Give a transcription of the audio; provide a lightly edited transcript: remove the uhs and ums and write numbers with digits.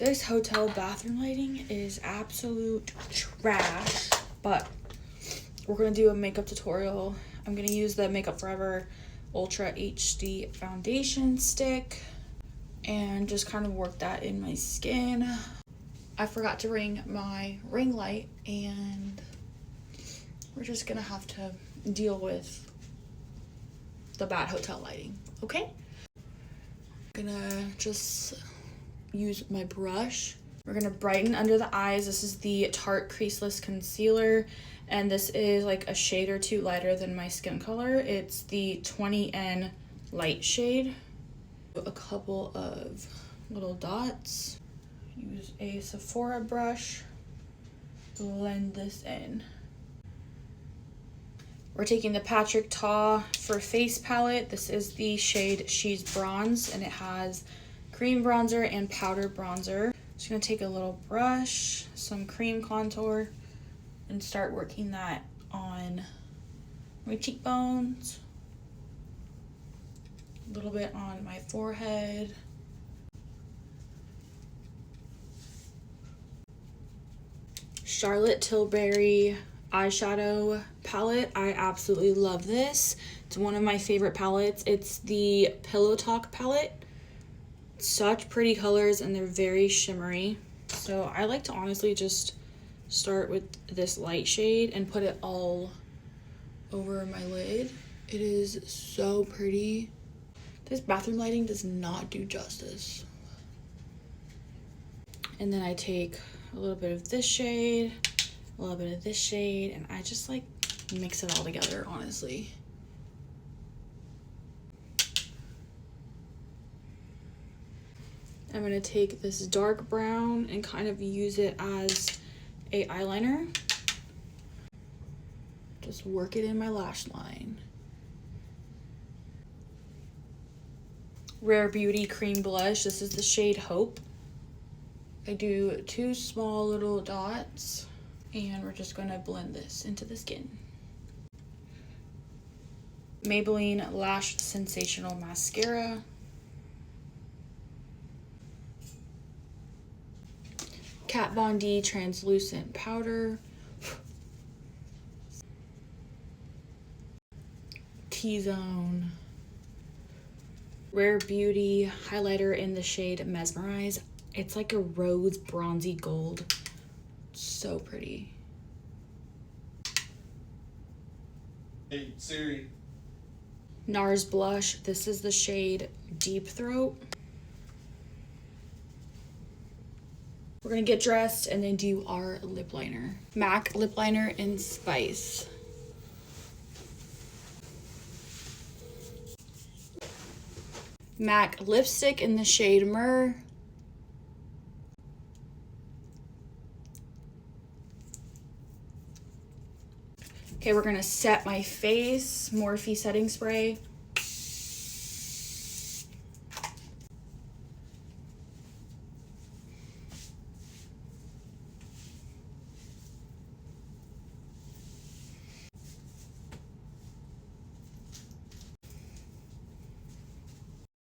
This hotel bathroom lighting is absolute trash, but we're gonna do a makeup tutorial. I'm gonna use the Makeup Forever Ultra HD foundation stick and just kind of work that in my skin. I forgot to bring my ring light and we're just gonna have to deal with the bad hotel lighting, okay? I'm gonna just use my brush. We're gonna brighten under the eyes. This is the Tarte Creaseless Concealer, and this is like a shade or two lighter than my skin color. It's the 20N light shade. A couple of little dots. Use a Sephora brush. Blend this in. We're taking the Patrick Ta for Face palette. This is the shade She's Bronze, and it has cream bronzer and powder bronzer. Just gonna take a little brush, some cream contour, and start working that on my cheekbones. A little bit on my forehead. Charlotte Tilbury eyeshadow palette. I absolutely love this. It's one of my favorite palettes. It's the Pillow Talk palette. Such pretty colors and they're very shimmery. So I like to honestly just start with this light shade and put it all over my lid. It is so pretty. This bathroom lighting does not do justice. And then I take a little bit of this shade, a little bit of this shade, and I just like mix it all together, honestly. I'm gonna take this dark brown and kind of use it as a eyeliner. Just work it in my lash line. Rare Beauty Cream Blush. This is the shade Hope. I do 2 small little dots and we're just gonna blend this into the skin. Maybelline Lash Sensational Mascara. Kat Von D Translucent Powder. T-Zone. Rare Beauty highlighter in the shade Mesmerize. It's like a rose bronzy gold. So pretty. Hey Siri. NARS blush. This is the shade Deep Throat. We're gonna get dressed and then do our lip liner. MAC lip liner in Spice. MAC lipstick in the shade Myrrh. Okay, we're gonna set my face. Morphe setting spray.